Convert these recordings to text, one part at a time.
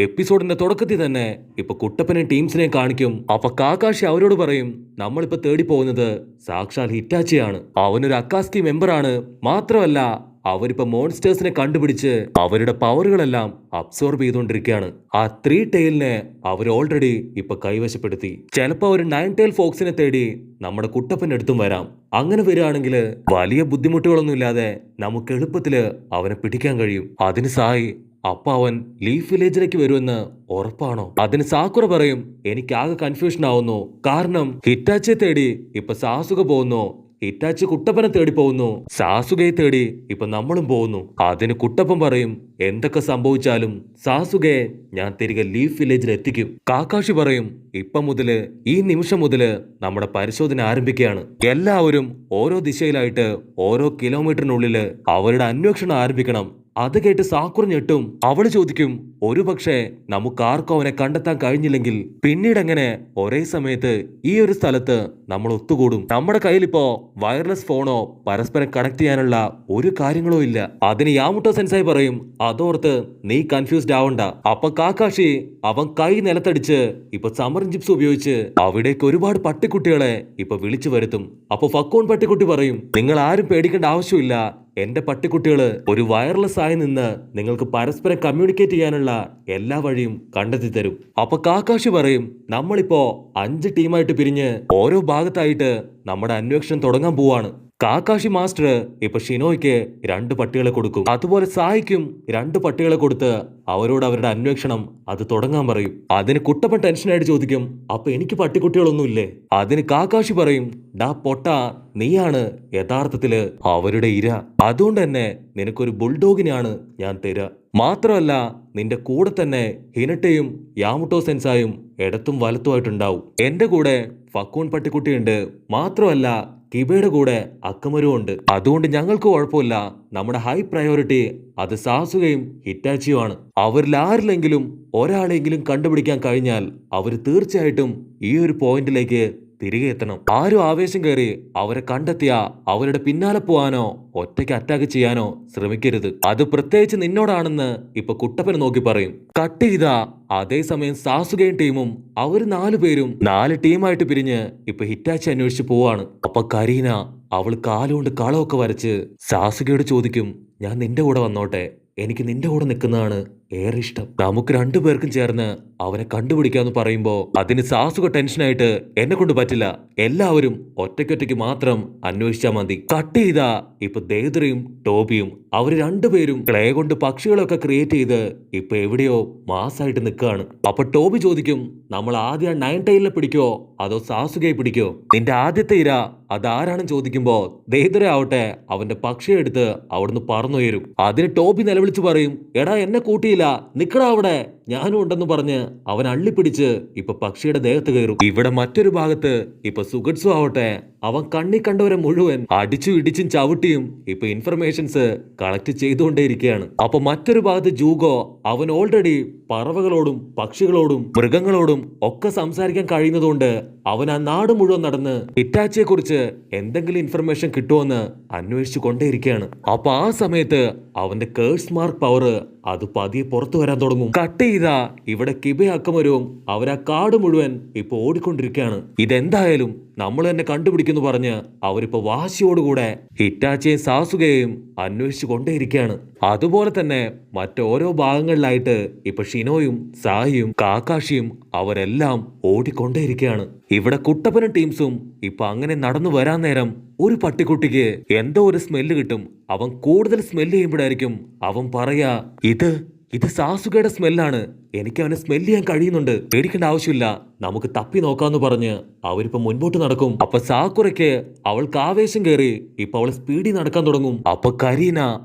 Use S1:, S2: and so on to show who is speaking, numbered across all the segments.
S1: എപ്പിസോഡിന്റെ തുടക്കത്തിൽ തന്നെ ഇപ്പൊ കുട്ടപ്പനെ ടീംസിനെ കാണിക്കും. അപ്പൊ കാക്കാശി അവരോട് പറയും, നമ്മളിപ്പോ തേടി പോകുന്നത് സാക്ഷാൽ ഹിറ്റാച്ചിയാണ്. അവനൊരു അക്കാസ്കി മെമ്പറാണ്. മാത്രമല്ല അവരിപ്പോ മോൺസ്റ്റേഴ്സിനെ കണ്ടുപിടിച്ച് അവരുടെ പവറുകളെല്ലാം അബ്സോർബ് ചെയ്തുകൊണ്ടിരിക്കുകയാണ്. ആ 3 ടെയിലിനെ അവർ ഓൾറെഡി ഇപ്പൊ കൈവശപ്പെടുത്തി. ചിലപ്പോ ഒരു 9 ടെയിൽ ഫോക്സിനെ തേടി നമ്മുടെ കുട്ടപ്പന്റെ അടുത്തും വരാം. അങ്ങനെ വരികയാണെങ്കിൽ വലിയ ബുദ്ധിമുട്ടുകളൊന്നും ഇല്ലാതെ നമുക്ക് എളുപ്പത്തില് അവനെ പിടിക്കാൻ കഴിയും. അതിന് സായി, അപ്പൊ അവൻ ലീഫ് വില്ലേജിലേക്ക് വരുമെന്ന് ഉറപ്പാണോ? അതിന് സാക്കുറ പറയും, എനിക്ക് ആകെ കൺഫ്യൂഷൻ ആവുന്നു. കാരണം ഹിറ്റാച്ചിയെ തേടി ഇപ്പൊ സാസുക പോകുന്നു, ഹിറ്റാച്ചി കുട്ടപ്പനെ തേടി പോകുന്നു, സാസുകയെ തേടി ഇപ്പൊ നമ്മളും പോകുന്നു. അതിന് കുട്ടപ്പൻ പറയും, എന്തൊക്കെ സംഭവിച്ചാലും സാസുകയെ ഞാൻ തിരികെ ലീഫ് വില്ലേജിൽ എത്തിക്കും. കാക്കാഷി പറയും, ഇപ്പം മുതല് ഈ നിമിഷം മുതല് നമ്മുടെ പരിശോധന ആരംഭിക്കുകയാണ്. എല്ലാവരും ഓരോ ദിശയിലായിട്ട് ഓരോ കിലോമീറ്ററിനുള്ളില് അവരുടെ അന്വേഷണം ആരംഭിക്കണം. അത് കേട്ട് സാക്കുറ ഞെട്ടും. അവള് ചോദിക്കും, ഒരു പക്ഷേ നമുക്ക് ആർക്കും അവനെ കണ്ടെത്താൻ കഴിഞ്ഞില്ലെങ്കിൽ പിന്നീട് എങ്ങനെ ഒരേ സമയത്ത് ഈ ഒരു സ്ഥലത്ത് നമ്മൾ ഒത്തുകൂടും? നമ്മുടെ കയ്യിലിപ്പോ വയർലെസ് ഫോണോ പരസ്പരം കണക്ട് ചെയ്യാനുള്ള ഒരു കാര്യങ്ങളോ ഇല്ല. അതിന് യാമുട്ടോ സെൻസായി പറയും, അതോർത്ത് നീ കൺഫ്യൂസ്ഡ് ആവണ്ട. അപ്പൊ കാക്കാഷി അവൻ കൈ നിലത്തടിച്ച് ഇപ്പൊ സമറിൻ ജിപ്സ് ഉപയോഗിച്ച് അവിടേക്ക് ഒരുപാട് പട്ടിക്കുട്ടികളെ ഇപ്പൊ വിളിച്ചു വരുത്തും. അപ്പൊ ഫക്കോൺ പട്ടിക്കുട്ടി പറയും, നിങ്ങൾ ആരും പേടിക്കേണ്ട ആവശ്യമില്ല. എന്റെ പട്ടിക്കുട്ടികള് ഒരു വയർലെസ് ആയി നിന്ന് നിങ്ങൾക്ക് പരസ്പരം കമ്മ്യൂണിക്കേറ്റ് ചെയ്യാനുള്ള എല്ലാ വഴിയും കണ്ടെത്തി തരും. അപ്പൊ കാക്കാഷി പറയും, നമ്മളിപ്പോ 5 ടീമായിട്ട് പിരിഞ്ഞ് ഓരോ ഭാഗത്തായിട്ട് നമ്മുടെ അന്വേഷണം തുടങ്ങാൻ പോവാണ്. കാക്കാഷി മാസ്റ്റർ ഇപ്പൊ ഷിനോയ്ക്ക് 2 പട്ടികളെ കൊടുക്കും. അതുപോലെ സായിക്കും 2 പട്ടികളെ കൊടുത്ത് അവരോട് അവരുടെ അന്വേഷണം അത് തുടങ്ങാൻ പറയും. അതിന് കുട്ടപ്പൻ ടെൻഷനായിട്ട് ചോദിക്കും, അപ്പൊ എനിക്ക് പട്ടിക്കുട്ടികളൊന്നുമില്ലേ? അതിന് കാക്കാഷി പറയും, ഡാ പൊട്ട, നീയാണ് യഥാർത്ഥത്തില് അവരുടെ ഇര. അതുകൊണ്ട് തന്നെ നിനക്കൊരു ബുൾഡോഗിനെയാണ് ഞാൻ തരാ. മാത്രമല്ല നിന്റെ കൂടെ തന്നെ ഹിനട്ടയും യാമുട്ടോ സെൻസായും ഇടത്തും വലത്തുമായിട്ടുണ്ടാവും. എന്റെ കൂടെ ഫക്കൂൺ പട്ടിക്കുട്ടിയുണ്ട്. മാത്രമല്ല കിബയുടെ കൂടെ അക്കമരും ഉണ്ട്. അതുകൊണ്ട് ഞങ്ങൾക്ക് കുഴപ്പമില്ല. നമ്മുടെ ഹൈ പ്രയോറിറ്റി അത് സാസുകയും ഹിറ്റാച്ചിയുമാണ്. അവരിൽ ആരിലെങ്കിലും ഒരാളെങ്കിലും കണ്ടുപിടിക്കാൻ കഴിഞ്ഞാൽ അവർ തീർച്ചയായിട്ടും ഈ ഒരു പോയിന്റിലേക്ക് തിരികെ എത്തണം. ആരും ആവേശം കയറി അവരെ കണ്ടെത്തിയ അവരുടെ പിന്നാലെ പോവാനോ ഒറ്റയ്ക്ക് അറ്റാക്ക് ചെയ്യാനോ ശ്രമിക്കരുത്. അത് പ്രത്യേകിച്ച് നിന്നോടാണെന്ന് ഇപ്പൊ കുട്ടപ്പനെ നോക്കി പറയും. കട്ട് ചെയ്ത അതേസമയം സാസുകയും ടീമും അവർ 4 പേരും 4 ടീമായിട്ട് പിരിഞ്ഞ് ഇപ്പൊ ഹിറ്റാച്ചി അന്വേഷിച്ച് പോവാണ്. അപ്പൊ കരീന അവൾ കാലുകൊണ്ട് കളമൊക്കെ വരച്ച് സാസുകയോട് ചോദിക്കും, ഞാൻ നിന്റെ കൂടെ വന്നോട്ടെ? എനിക്ക് നിന്റെ കൂടെ നിൽക്കുന്നതാണ് ഏറെ ഇഷ്ടം. നമുക്ക് 2 പേർക്കും ചേർന്ന് അവനെ കണ്ടുപിടിക്കാന്ന് പറയുമ്പോ അതിന് സാസുക ടെൻഷനായിട്ട്, എന്നെ കൊണ്ട് പറ്റില്ല, എല്ലാവരും ഒറ്റയ്ക്കൊറ്റയ്ക്ക് മാത്രം അന്വേഷിച്ചാ മതി. കട്ട് ചെയ്ത ഇപ്പൊ ദേദ്രയും ടോബിയും അവര് 2 പേരും ക്ലേ കൊണ്ട് പക്ഷികളൊക്കെ ക്രിയേറ്റ് ചെയ്ത് ഇപ്പൊ എവിടെയോ മാസായിട്ട് നിൽക്കുകയാണ്. അപ്പൊ ടോബി ചോദിക്കും, നമ്മൾ ആദ്യം 9 ടൈലിനെ പിടിക്കോ അതോ സാസുകയെ പിടിക്കോ? നിന്റെ ആദ്യത്തെ ഇര അതാരാണെന്ന് ചോദിക്കുമ്പോ ദേദ്ര ആവട്ടെ അവന്റെ പക്ഷിയെ എടുത്ത് അവിടുന്ന് പറന്നുയരും. അതിന് ടോബി നിലവിളിച്ചു പറയും, എടാ എന്നെ കൂട്ടിയില്ല, നിക്കടാ അവിടെ, ഞാനും ഉണ്ടെന്ന് പറഞ്ഞ് അവൻ അള്ളിപ്പിടിച്ച് ഇപ്പൊ പക്ഷിയുടെ ദേഹത്ത് കയറും. ഇവിടെ മറ്റൊരു ഭാഗത്ത് ഇപ്പൊ സുഗട്സു ആവട്ടെ അവൻ കണ്ണി കണ്ടവരെ മുഴുവൻ അടിച്ചും ഇടിച്ചും ചവിട്ടിയും ഇപ്പൊ ഇൻഫർമേഷൻസ് കളക്ട് ചെയ്തുകൊണ്ടേയിരിക്കുകയാണ്. അപ്പൊ മറ്റൊരു ഭാഗത്ത് ജൂഗോ അവൻ ഓൾറെഡി പറവകളോടും പക്ഷികളോടും മൃഗങ്ങളോടും ഒക്കെ സംസാരിക്കാൻ കഴിയുന്നതുകൊണ്ട് അവൻ ആ നാട് മുഴുവൻ നടന്ന് ഹിറ്റാച്ചിയെ കുറിച്ച് എന്തെങ്കിലും ഇൻഫർമേഷൻ കിട്ടുമെന്ന് അന്വേഷിച്ചു കൊണ്ടേയിരിക്കുകയാണ്. അപ്പൊ ആ സമയത്ത് അവന്റെ കേഴ്സ് മാർക്ക് പവർ അത് പതിയെ പുറത്തു വരാൻ തുടങ്ങും. കട്ട് ചെയ്ത ഇവിടെ കിബയാക്കമരവും അവരാ കാട് മുഴുവൻ ഇപ്പൊ ഓടിക്കൊണ്ടിരിക്കുകയാണ്. ഇതെന്തായാലും നമ്മൾ തന്നെ കണ്ടുപിടിക്കുന്നു പറഞ്ഞ് അവരിപ്പോ വാശിയോടുകൂടെ ഹിറ്റാച്ചിയെയും സാസുകയെയും അന്വേഷിച്ചു കൊണ്ടേയിരിക്കുകയാണ്. അതുപോലെ തന്നെ മറ്റോരോ ഭാഗങ്ങളിലായിട്ട് ഇപ്പൊ ഷിനോയും സായിയും കാക്കാഷിയും അവരെല്ലാം ഓടിക്കൊണ്ടേയിരിക്കുകയാണ്. ഇവിടെ കുട്ടപ്പനും ടീംസും ഇപ്പൊ അങ്ങനെ നടന്നു വരാൻ നേരം ഒരു പട്ടിക്കുട്ടിക്ക് എന്തോ ഒരു സ്മെല്ല് കിട്ടും. അവൻ കൂടുതൽ സ്മെല്ല് ചെയ്യുമ്പോഴായിരിക്കും അവൻ പറയാ, ഇത് സാസുകയുടെ സ്മെല്ലാണ്, എനിക്ക് അവനെ സ്മെല്ല് ചെയ്യാൻ കഴിയുന്നുണ്ട്, പേടിക്കേണ്ട ആവശ്യമില്ല, നമുക്ക് തപ്പി നോക്കാന്ന് പറഞ്ഞ് അവരിപ്പോ മുൻപോട്ട് നടക്കും. അപ്പൊ സാക്കുറയ്ക്ക് അവൾക്ക് ആവേശം കയറി ഇപ്പൊ അവൾ സ്പീഡിൽ നടക്കാൻ തുടങ്ങും. അപ്പൊ കരീന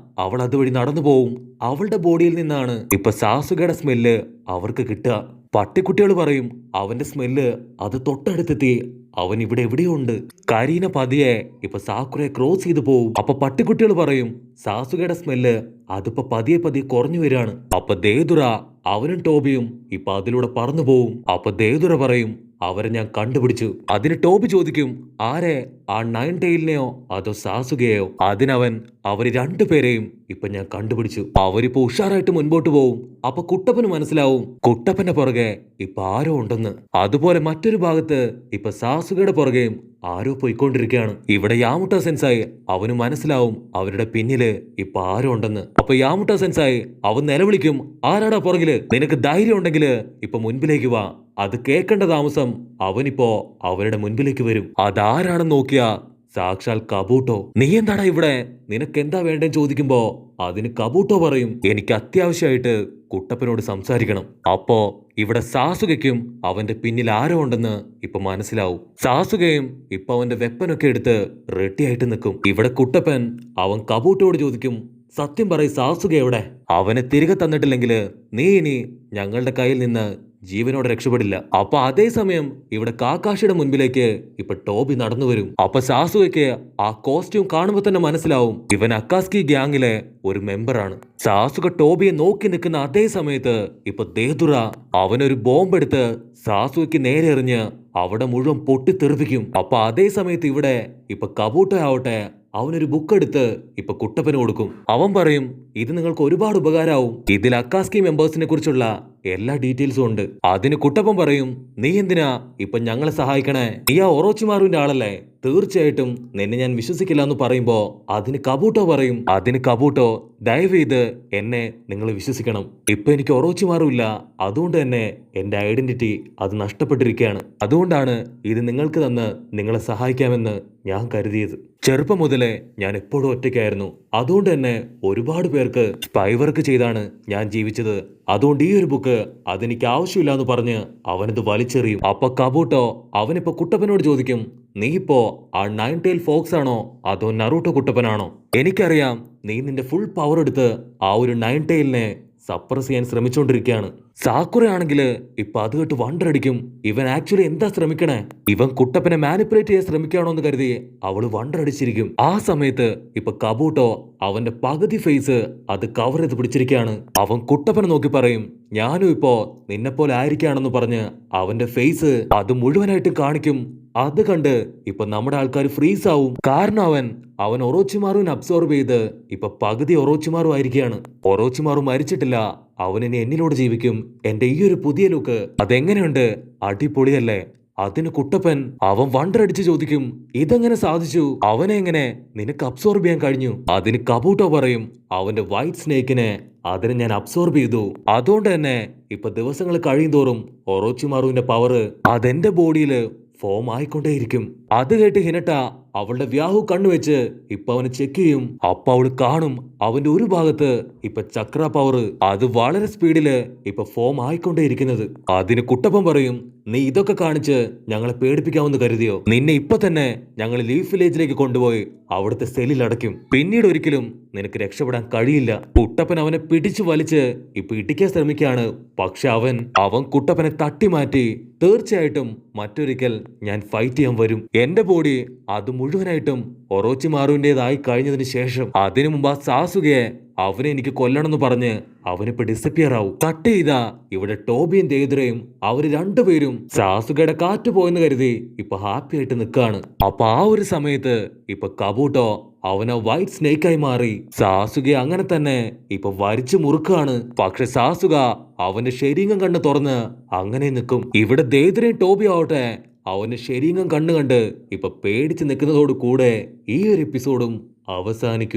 S1: അവൾ അതുവഴി നടന്നു പോവും. അവളുടെ ബോഡിയിൽ നിന്നാണ് ഇപ്പൊ സാസുകയുടെ സ്മെല്ല് അവർക്ക് കിട്ടുക. പട്ടിക്കുട്ടികൾ പറയും, അവന്റെ സ്മെല്ല് അത് തൊട്ടടുത്തെത്തി, അവൻ ഇവിടെ എവിടെയോ ഉണ്ട്. കരീന പതിയെ ഇപ്പൊ സാക്കുറയെ ക്രോസ് ചെയ്തു പോവും. അപ്പൊ പട്ടിക്കുട്ടികൾ പറയും, സാസുകയുടെ സ്മെല്ല് അതിപ്പോ പതിയെ പതിയെ കുറഞ്ഞു വരികയാണ്. അപ്പൊ ദേദുറ അവനും ടോബിയും ഇപ്പൊ അതിലൂടെ പറന്നു പോവും. അപ്പൊ ദേദുറ പറയും, അവരെ ഞാൻ കണ്ടുപിടിച്ചു. അതിന് ടോബി ചോദിക്കും, ആരെ? ആ നയൻ ടെയിലിനെയോ അതോ സാസുകയോ? അതിനവൻ, അവര് രണ്ടുപേരെയും ഇപ്പൊ ഞാൻ കണ്ടുപിടിച്ചു. അവരിപ്പോ ഉഷാറായിട്ട് മുൻപോട്ട് പോവും. അപ്പൊ കുട്ടപ്പന് മനസ്സിലാവും കുട്ടപ്പന്റെ പുറകെ ഇപ്പൊ ആരോ ഉണ്ടെന്ന്. അതുപോലെ മറ്റൊരു ഭാഗത്ത് ഇപ്പൊ സാസുകയുടെ പുറകെയും ആരോ പോയിക്കൊണ്ടിരിക്കുകയാണ്. ഇവിടെ യാമുട്ട സെൻസായി അവന് മനസ്സിലാവും അവരുടെ പിന്നില് ഇപ്പൊ ആരോ ഉണ്ടെന്ന്. അപ്പൊ യാമുട്ട സെൻസായി അവൻ നിലവിളിക്കും, ആരാടാ പുറകില്? നിനക്ക് ധൈര്യം ഉണ്ടെങ്കില് ഇപ്പൊ മുൻപിലേക്ക് വാ. അത് കേൾക്കേണ്ട താമസം അവനിപ്പോ അവരുടെ മുൻപിലേക്ക് വരും. അതാരാണെന്ന് നോക്കിയാ സാക്ഷാൽ കബൂട്ടോ. നീ എന്താടാ ഇവിടെ? നിനക്ക് എന്താ വേണ്ടെന്ന് ചോദിക്കുമ്പോ അതിന് കബൂട്ടോ പറയും, എനിക്ക് അത്യാവശ്യമായിട്ട് കുട്ടപ്പനോട് സംസാരിക്കണം. അപ്പോ ഇവിടെ സാസുകയ്ക്കും അവന്റെ പിന്നിൽ ആരോ ഉണ്ടെന്ന് ഇപ്പൊ മനസ്സിലാവും. സാസുകയും ഇപ്പൊ അവന്റെ വെപ്പനൊക്കെ എടുത്ത് റെഡിയായിട്ട് നിൽക്കും. ഇവിടെ കുട്ടപ്പൻ അവൻ കബൂട്ടോട് ചോദിക്കും, സത്യം പറയും സാസുക എവിടെ? അവനെ തിരികെ തന്നിട്ടില്ലെങ്കിൽ നീ ഇനി ഞങ്ങളുടെ കയ്യിൽ നിന്ന് ജീവനോടെ രക്ഷപ്പെടില്ല. അപ്പൊ അതേസമയം ഇവിടെ കാക്കാഷിയുടെ മുൻപിലേക്ക് ഇപ്പൊ ടോബി നടന്നു വരും. അപ്പൊ സാസുവയ്ക്ക് ആ കോസ്റ്റ്യൂം കാണുമ്പോ തന്നെ മനസ്സിലാവും ഇവൻ അക്കാസ്കി ഗ്യാങ്ങിലെ ഒരു മെമ്പറാണ്. സാസുക ടോബിയെ നോക്കി നിൽക്കുന്ന അതേ സമയത്ത് ഇപ്പൊ ദേതുറ അവനൊരു ബോംബെടുത്ത് സാസുവയ്ക്ക് നേരെ എറിഞ്ഞ് അവിടെ മുഴുവൻ പൊട്ടിത്തെറിപ്പിക്കും. അപ്പൊ അതേ സമയത്ത് ഇവിടെ ഇപ്പൊ കബൂട്ടോ ആവട്ടെ അവനൊരു ബുക്ക് എടുത്ത് ഇപ്പൊ കുട്ടപ്പന് കൊടുക്കും. അവൻ പറയും, ഇത് നിങ്ങൾക്ക് ഒരുപാട് ഉപകാരമാവും. ഇതിൽ അക്കാസ്കി മെമ്പേഴ്സിനെ കുറിച്ചുള്ള എല്ലാ ഡീറ്റെയിൽസും ഉണ്ട്. അതിന് കുട്ടപ്പൻ പറയും, നീ എന്തിനാ ഇപ്പൊ ഞങ്ങളെ സഹായിക്കണേ? നീ ആ ഒറോച്ചിമാറുവിന്റെ ആളല്ലേ? തീർച്ചയായിട്ടും നിന്നെ ഞാൻ വിശ്വസിക്കില്ല എന്ന് പറയുമ്പോ അതിന് കബൂട്ടോ പറയും, ദയവ് ചെയ്ത് എന്നെ നിങ്ങൾ വിശ്വസിക്കണം. ഇപ്പൊ എനിക്ക് ഒറോച്ചിമാറുമില്ല. അതുകൊണ്ട് തന്നെ എന്റെ ഐഡന്റിറ്റി അത് നഷ്ടപ്പെട്ടിരിക്കുകയാണ്. അതുകൊണ്ടാണ് ഇത് നിങ്ങൾക്ക് തന്ന് നിങ്ങളെ സഹായിക്കാമെന്ന് ഞാൻ കരുതിയത്. ചെറുപ്പം മുതലേ ഞാൻ എപ്പോഴും ഒറ്റയ്ക്കായിരുന്നു. അതുകൊണ്ട് തന്നെ ഒരുപാട് പേർക്ക് സ്പൈ വർക്ക് ചെയ്താണ് ഞാൻ ജീവിച്ചത്. അതുകൊണ്ട് ഈ ഒരു ബുക്ക് അതെനിക്ക് ആവശ്യമില്ല എന്ന് പറഞ്ഞ് അവനത് വലിച്ചെറിയും. അപ്പൊ കബൂട്ടോ അവനിപ്പോ കുട്ടപ്പനോട് ചോദിക്കും, നീ ഇപ്പോ ആ നയൻ ടെയിൽ ഫോക്സ് ആണോ അതോ നറൂട്ടോ കുട്ടപ്പനാണോ? എനിക്കറിയാം നീ നിന്റെ ഫുൾ പവർ എടുത്ത് ആ ഒരു നയൻ ടെയിലിനെ സപ്രസ് ചെയ്യാൻ ശ്രമിച്ചോണ്ടിരിക്കുകയാണ്. സാക്കുറ ആണെങ്കില് ഇപ്പൊ അത് കേട്ട് വണ്ടറടിക്കും, ഇവൻ ആക്ച്വലി എന്താ ശ്രമിക്കണേ? ഇവൻ കുട്ടപ്പനെ മാനിപ്പുലേറ്റ് ചെയ്യാൻ ശ്രമിക്കുകയാണോ എന്ന് കരുതി അവള് വണ്ടറടിച്ചിരിക്കും. ആ സമയത്ത് ഇപ്പൊ കബൂട്ടോ അവന്റെ പകുതി ഫേസ് അത് കവർ ചെയ്ത് പിടിച്ചിരിക്കുകയാണ്. അവൻ കുട്ടപ്പനെ നോക്കി പറയും, ഞാനും ഇപ്പോ നിന്നെപ്പോലെ ആയിരിക്കുകയാണെന്ന് പറഞ്ഞ് അവന്റെ ഫേസ് അത് മുഴുവനായിട്ട് കാണിക്കും. അത് കണ്ട് ഇപ്പൊ നമ്മുടെ ആൾക്കാർ ഫ്രീസ് ആവും. കാരണം അവൻ ഒറോച്ചിമാറുവിനെ അബ്സോർബ് ചെയ്ത് ഇപ്പൊ പകുതി ഒറോച്ചിമാറു ആയിരിക്കുകയാണ്. ഒറോച്ചിമാറു മരിച്ചിട്ടില്ല, അവനിനി എന്നിലൂടെ ജീവിക്കും. എന്റെ ഈ ഒരു പുതിയ ലുക്ക് അതെങ്ങനെയുണ്ട്? അടിപൊളിയല്ലേ? അതിന് കുട്ടപ്പൻ അവൻ വണ്ടറടിച്ച് ചോദിക്കും, ഇതെങ്ങനെ സാധിച്ചു? അവനെ എങ്ങനെ നിനക്ക് അബ്സോർബ് ചെയ്യാൻ കഴിഞ്ഞു? അതിന് കബൂട്ടോ പറയും, അവന്റെ വൈറ്റ് സ്നേക്കിനെ അതിനെ ഞാൻ അബ്സോർബ് ചെയ്തു. അതുകൊണ്ട് തന്നെ ഇപ്പൊ ദിവസങ്ങൾ കഴിയുന്തോറും ഒറോച്ചിമാറുവിന്റെ പവർ അതെന്റെ ബോഡിയില് ഫോം ആയിക്കൊണ്ടേയിരിക്കും. അത് കേട്ട് ഹിനട്ട അവളുടെ വ്യാഹു കണ്ണുവെച്ച് ഇപ്പൊ അവന് ചെക്ക് ചെയ്യും. അപ്പൊ അവള് കാണും അവന്റെ ഒരു ഭാഗത്ത് ഇപ്പൊ ചക്ര പവർ അത് വളരെ സ്പീഡില് ഇപ്പൊ ഫോം ആയിക്കൊണ്ടേയിരിക്കുന്നത്. അതിന് കുട്ടപ്പൻ പറയും, നീ ഇതൊക്കെ കാണിച്ച് ഞങ്ങളെ പേടിപ്പിക്കാമെന്ന് കരുതിയോ? നിന്നെ ഇപ്പൊ തന്നെ ഞങ്ങൾ ലീഫ് വില്ലേജിലേക്ക് കൊണ്ടുപോയി അവിടുത്തെ സെല്ലിൽ അടയ്ക്കും. പിന്നീട് ഒരിക്കലും നിനക്ക് രക്ഷപ്പെടാൻ കഴിയില്ല. കുട്ടപ്പൻ അവനെ പിടിച്ചു വലിച്ച് ഇപ്പൊ ഇടിക്കാൻ ശ്രമിക്കുകയാണ്. പക്ഷെ അവൻ കുട്ടപ്പനെ തട്ടി മാറ്റി, തീർച്ചയായിട്ടും മറ്റൊരിക്കൽ ഞാൻ ഫൈറ്റ് ചെയ്യാൻ വരും. എന്റെ ബോഡി അത് മുഴുവനായിട്ടും ഒറോച്ചിമാറുവിന്റേതായി കഴിഞ്ഞതിന് ശേഷം അതിനു മുമ്പ് ആ സാസുകയെ അവനെ എനിക്ക് കൊല്ലണമെന്ന് പറഞ്ഞ് അവനിപ്പോ ഡിസപ്പിയർ ആവും. കട്ട് ചെയ്താ ഇവിടെ ടോബിയും ദേതുരയും അവര് രണ്ടുപേരും സാസുകയുടെ കാറ്റ് പോയെന്ന് കരുതി ഇപ്പൊ ഹാപ്പി ആയിട്ട് നിൽക്കാണ്. അപ്പൊ ആ ഒരു സമയത്ത് ഇപ്പൊ കബൂട്ടോ അവനെ വൈറ്റ് സ്നേക്കായി മാറി സാസുകയെ അങ്ങനെ തന്നെ ഇപ്പൊ വരിച്ചു മുറുക്കാണ്. പക്ഷെ സാസുക അവന്റെ ശരീരം കണ്ണ് തുറന്ന് അങ്ങനെ നിൽക്കും. ഇവിടെ ദേതുരയും ടോബി ആവട്ടെ അവന്റെ ശരീരം കണ്ണ് കണ്ട് ഇപ്പൊ പേടിച്ച് നിൽക്കുന്നതോട് കൂടെ ഈ ഒരു എപ്പിസോഡും അവസാനിക്കും.